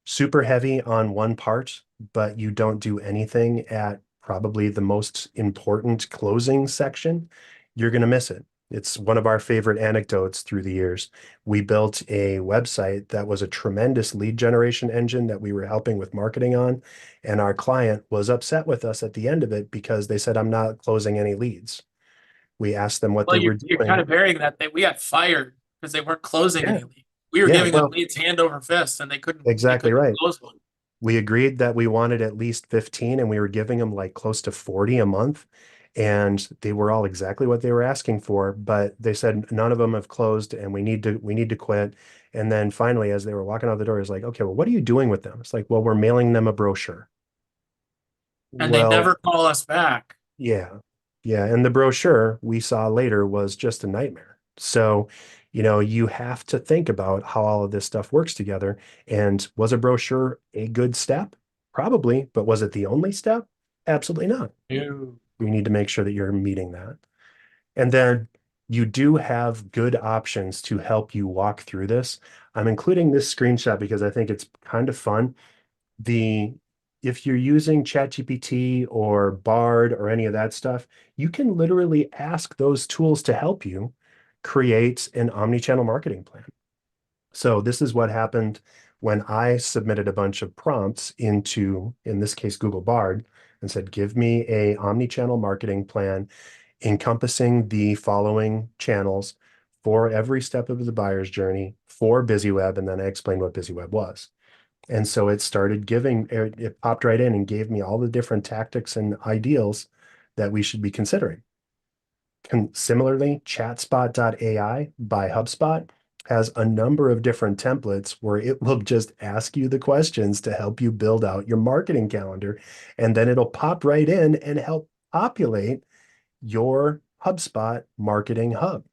[SPEAKER 1] super heavy on one part, but you don't do anything at probably the most important closing section, you're going to miss it. It's one of our favorite anecdotes through the years. We built a website that was a tremendous lead generation engine that we were helping with marketing on. And our client was upset with us at the end of it because they said, I'm not closing any leads. We asked them what
[SPEAKER 2] Well,
[SPEAKER 1] they were
[SPEAKER 2] you're kind
[SPEAKER 1] doing.
[SPEAKER 2] of burying that. We got fired because they weren't closing
[SPEAKER 1] Yeah,
[SPEAKER 2] any leads. We were
[SPEAKER 1] yeah,
[SPEAKER 2] giving them
[SPEAKER 1] well,
[SPEAKER 2] leads hand over fist, and they
[SPEAKER 1] exactly
[SPEAKER 2] couldn't
[SPEAKER 1] right.
[SPEAKER 2] close one.
[SPEAKER 1] We agreed that we wanted at least 15 and we were giving them like close to 40 a month. And they were all exactly what they were asking for, but they said none of them have closed and we need to quit. And then finally, as they were walking out the door, it's like, okay, well, what are you doing with them? It's like, well, we're mailing them a brochure.
[SPEAKER 2] And they
[SPEAKER 1] Well,
[SPEAKER 2] never call us back.
[SPEAKER 1] yeah. Yeah. And the brochure we saw later was just a nightmare. So, you have to think about how all of this stuff works together. And was a brochure a good step? Probably, but was it the only step? Absolutely not.
[SPEAKER 2] Ew.
[SPEAKER 1] You need to make sure that you're meeting that. And then you do have good options to help you walk through this. I'm including this screenshot because I think it's kind of fun. The If you're using ChatGPT or Bard or any of that stuff, you can literally ask those tools to help you create an omni-channel marketing plan. So this is what happened when I submitted a bunch of prompts into, in this case, Google Bard, and said, give me a omni-channel marketing plan encompassing the following channels for every step of the buyer's journey for BusyWeb. And then I explained what BusyWeb was. And so it started it popped right in and gave me all the different tactics and ideals that we should be considering. Similarly, chatspot.ai by HubSpot has a number of different templates where it will just ask you the questions to help you build out your marketing calendar. And then it'll pop right in and help populate your HubSpot marketing hub.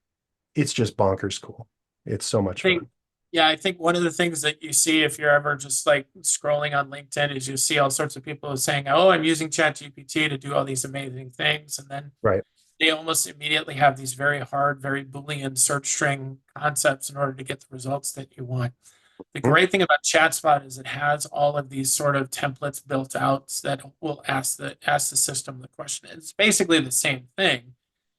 [SPEAKER 1] It's just bonkers cool. It's so
[SPEAKER 2] I
[SPEAKER 1] much
[SPEAKER 2] think,
[SPEAKER 1] fun.
[SPEAKER 2] yeah, I think one of the things that you see if you're ever just like scrolling on LinkedIn is you see all sorts of people saying, "Oh, I'm using ChatGPT to do all these amazing things," and then
[SPEAKER 1] Right.
[SPEAKER 2] they almost immediately have these very hard, very Boolean search string concepts in order to get the results that you want. The
[SPEAKER 1] Mhm.
[SPEAKER 2] great thing about ChatSpot is it has all of these sort of templates built out that will ask the system the question. It's basically the same thing.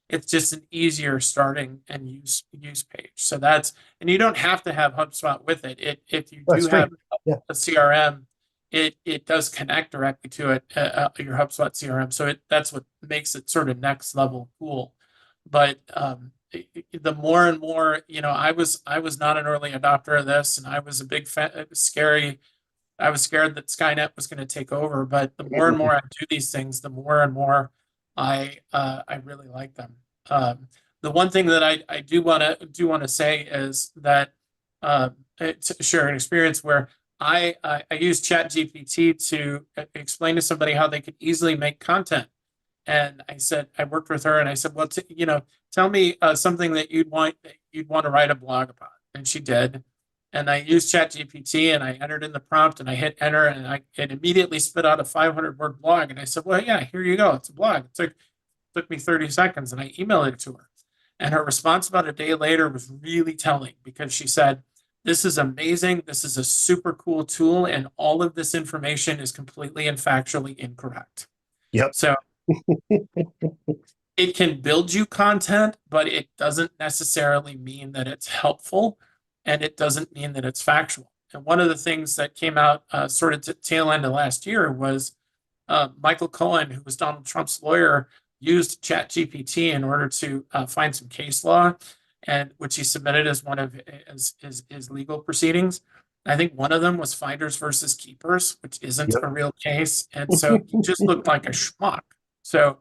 [SPEAKER 2] It's just an easier starting and use page. So and you don't have to have HubSpot with it. If you
[SPEAKER 1] Oh,
[SPEAKER 2] do
[SPEAKER 1] it's free.
[SPEAKER 2] have
[SPEAKER 1] Yeah.
[SPEAKER 2] a CRM, it does connect directly to it, your HubSpot CRM. So that's what makes it sort of next level cool. But the more and more, I was not an early adopter of this, and I was a big scary. I was scared that Skynet was going to take over. But the more and more I do these things, the more and more I really like them. The one thing that I do want to say is that to share an experience where I use ChatGPT to explain to somebody how they could easily make content. And I said, I worked with her and I said, well, tell me something that you'd want to write a blog about. And she did. And I used ChatGPT and I entered in the prompt and I hit enter and it immediately spit out a 500-word blog. And I said, well, yeah, here you go. It's a blog. Took me 30 seconds and I emailed it to her. And her response about a day later was really telling because she said, this is amazing. This is a super cool tool. And all of this information is completely and factually incorrect.
[SPEAKER 1] Yep.
[SPEAKER 2] So it can build you content, but it doesn't necessarily mean that it's helpful and it doesn't mean that it's factual. And one of the things that came out sort of tail end of last year was Michael Cohen, who was Donald Trump's lawyer, used ChatGPT in order to find some case law, and which he submitted as one of his legal proceedings. I think one of them was finders versus keepers, which isn't
[SPEAKER 1] Yep.
[SPEAKER 2] a real case. And so he just looked like a schmuck. So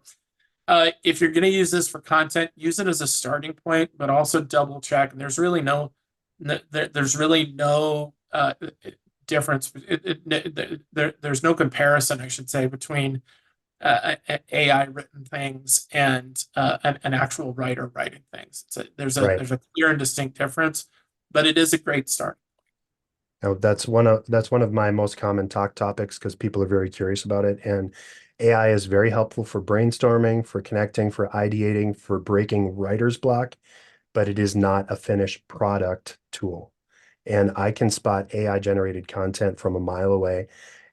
[SPEAKER 2] if you're going to use this for content, use it as a starting point, but also double check. And there's really no difference. There's no comparison, I should say, between AI written things and an actual writer writing things.
[SPEAKER 1] Right.
[SPEAKER 2] There's a clear and distinct difference, but it is a great start.
[SPEAKER 1] Now, that's one of my most common talk topics because people are very curious about it. And AI is very helpful for brainstorming, for connecting, for ideating, for breaking writer's block, but it is not a finished product tool. And I can spot AI generated content from a mile away,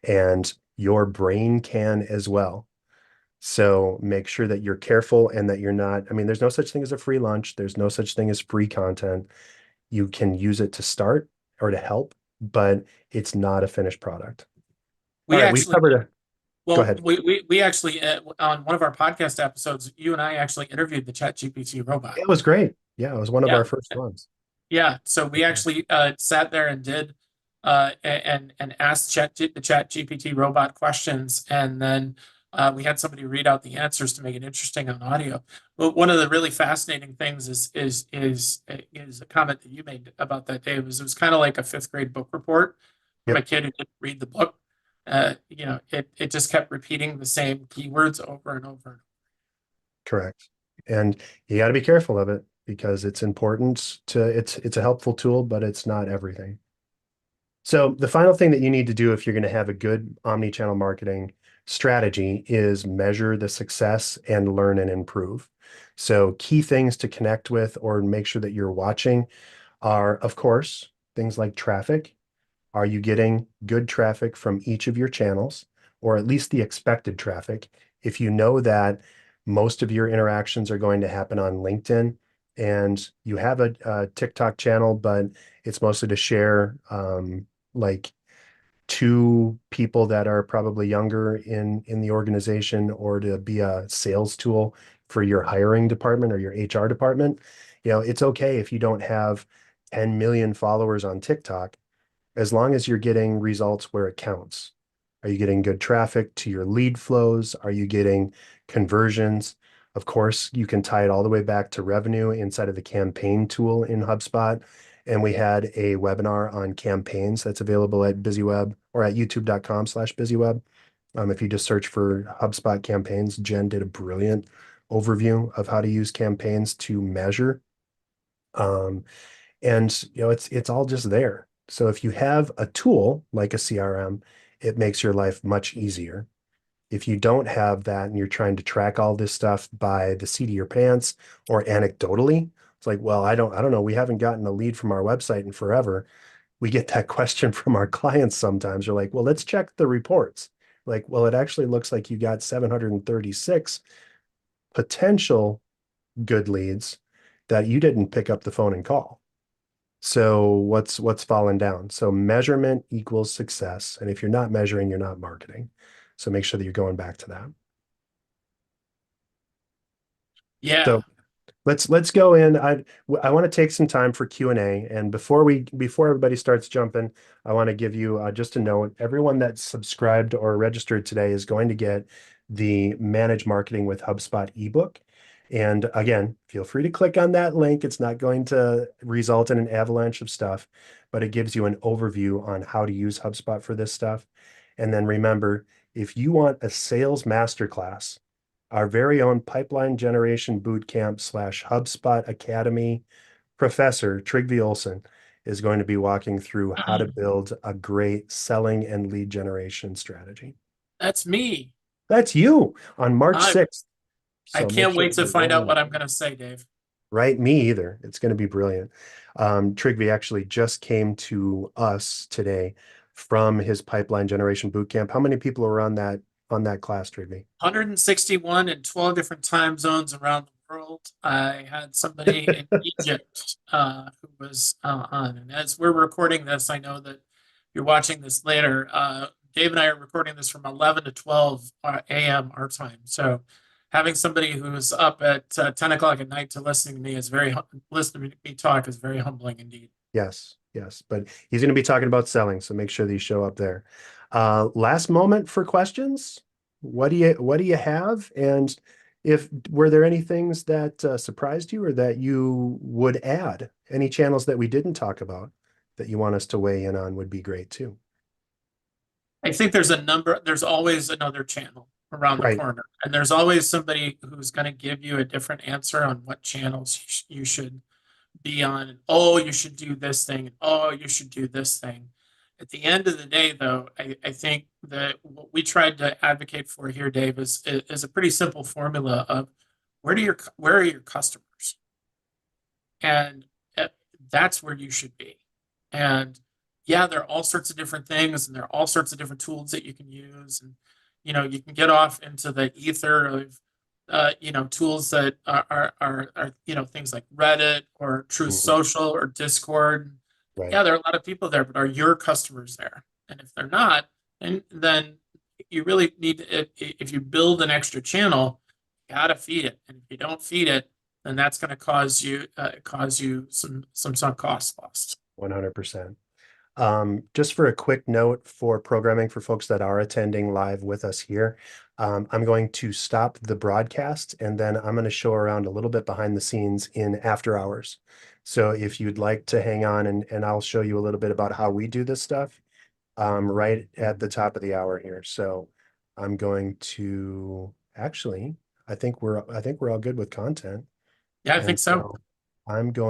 [SPEAKER 1] and your brain can as well. So make sure that you're careful and that you're not, I mean, there's no such thing as a free lunch. There's no such thing as free content. You can use it to start or to help, but it's not a finished product. All
[SPEAKER 2] We
[SPEAKER 1] right, we've
[SPEAKER 2] actually
[SPEAKER 1] covered a, go
[SPEAKER 2] Well,
[SPEAKER 1] ahead.
[SPEAKER 2] we actually on one of our podcast episodes, you and I actually interviewed the Chat GPT robot.
[SPEAKER 1] It was great. Yeah, it was one of
[SPEAKER 2] Yeah,
[SPEAKER 1] our first ones.
[SPEAKER 2] yeah. So we actually sat there and did and asked the Chat GPT robot questions, and then we had somebody read out the answers to make it interesting on audio. But one of the really fascinating things is a comment that you made about that, Dave. It was kind of like a fifth grade book report from a
[SPEAKER 1] Yep,
[SPEAKER 2] kid who didn't read the book. It just kept repeating the same keywords over and over.
[SPEAKER 1] correct. And you got to be careful of it because it's important to, it's a helpful tool, but it's not everything. So the final thing that you need to do if you're going to have a good omni-channel marketing strategy is measure the success and learn and improve. So key things to connect with or make sure that you're watching are, of course, things like traffic. Are you getting good traffic from each of your channels, or at least the expected traffic? If you know that most of your interactions are going to happen on LinkedIn and you have a TikTok channel, but it's mostly to share like two people that are probably younger in the organization or to be a sales tool for your hiring department or your HR department, it's okay if you don't have 10 million followers on TikTok as long as you're getting results where it counts. Are you getting good traffic to your lead flows? Are you getting conversions? Of course, you can tie it all the way back to revenue inside of the campaign tool in HubSpot. And we had a webinar on campaigns that's available at BusyWeb or at youtube.com/BusyWeb. If you just search for HubSpot campaigns, Jen did a brilliant overview of how to use campaigns to measure. Um, and it's all just there. So if you have a tool like a CRM, it makes your life much easier. If you don't have that and you're trying to track all this stuff by the seat of your pants or anecdotally, it's like, well, I don't know. We haven't gotten a lead from our website in forever. We get that question from our clients sometimes. They're like, well, let's check the reports. Like, well, it actually looks like you got 736 potential good leads that you didn't pick up the phone and call. So what's fallen down? So measurement equals success. And if you're not measuring, you're not marketing. So make sure that you're going back to that.
[SPEAKER 2] Yeah.
[SPEAKER 1] So let's go in. I want to take some time for Q&A. And before everybody starts jumping, I want to give you just a note. Everyone that's subscribed or registered today is going to get the Manage Marketing with HubSpot ebook. And again, feel free to click on that link. It's not going to result in an avalanche of stuff, but it gives you an overview on how to use HubSpot for this stuff. And then remember, if you want a sales masterclass, our very own pipeline generation bootcamp / HubSpot Academy professor, Trygve Olsen, is going to be walking through how to build a great selling and lead generation strategy.
[SPEAKER 2] That's me.
[SPEAKER 1] That's you on March
[SPEAKER 2] I
[SPEAKER 1] 6th.
[SPEAKER 2] I
[SPEAKER 1] So make
[SPEAKER 2] can't
[SPEAKER 1] sure
[SPEAKER 2] wait
[SPEAKER 1] that
[SPEAKER 2] to
[SPEAKER 1] you're
[SPEAKER 2] find out
[SPEAKER 1] rolling
[SPEAKER 2] what
[SPEAKER 1] up.
[SPEAKER 2] I'm going to say, Dave.
[SPEAKER 1] Right? Me either. It's going to be brilliant. Trygve actually just came to us today from his pipeline generation bootcamp. How many people are on that class, Trygve?
[SPEAKER 2] 161 in 12 different time zones around the world. I had somebody in Egypt who was on. And as we're recording this, I know that you're watching this later. Dave and I are recording this from 11 to 12 a.m. our time. So having somebody who's up at 10 o'clock at night to listening to me is listening to me talk is very humbling indeed.
[SPEAKER 1] Yes. Yes, but he's going to be talking about selling, so make sure that you show up there. Last moment for questions. What do you have? And if were there any things that surprised you or that you would add? Any channels that we didn't talk about that you want us to weigh in on would be great too.
[SPEAKER 2] I think there's always another channel around the
[SPEAKER 1] Right.
[SPEAKER 2] corner, and there's always somebody who's going to give you a different answer on what channels you should be on. And, oh, you should do this thing. And, oh, you should do this thing. At the end of the day, though, I think that what we tried to advocate for here, Dave, is a pretty simple formula of where are your customers? And uh, that's where you should be. And yeah, there are all sorts of different things, and there are all sorts of different tools that you can use, and you can get off into the ether of tools that are things like Reddit or Truth
[SPEAKER 1] Mhm.
[SPEAKER 2] Social or Discord.
[SPEAKER 1] Right.
[SPEAKER 2] Yeah, there are a lot of people there, but are your customers there? And if they're not, then you really need to, if you build an extra channel, you gotta feed it. And if you don't feed it, then that's going to cause you some sunk cost loss.
[SPEAKER 1] 100%. Just for a quick note for programming for folks that are attending live with us here, I'm going to stop the broadcast and then I'm going to show around a little bit behind the scenes in after hours. So if you'd like to hang on and I'll show you a little bit about how we do this stuff, right at the top of the hour here. So I'm going to actually, I think we're all good with content.
[SPEAKER 2] Yeah, I
[SPEAKER 1] And
[SPEAKER 2] think so.
[SPEAKER 1] so I'm going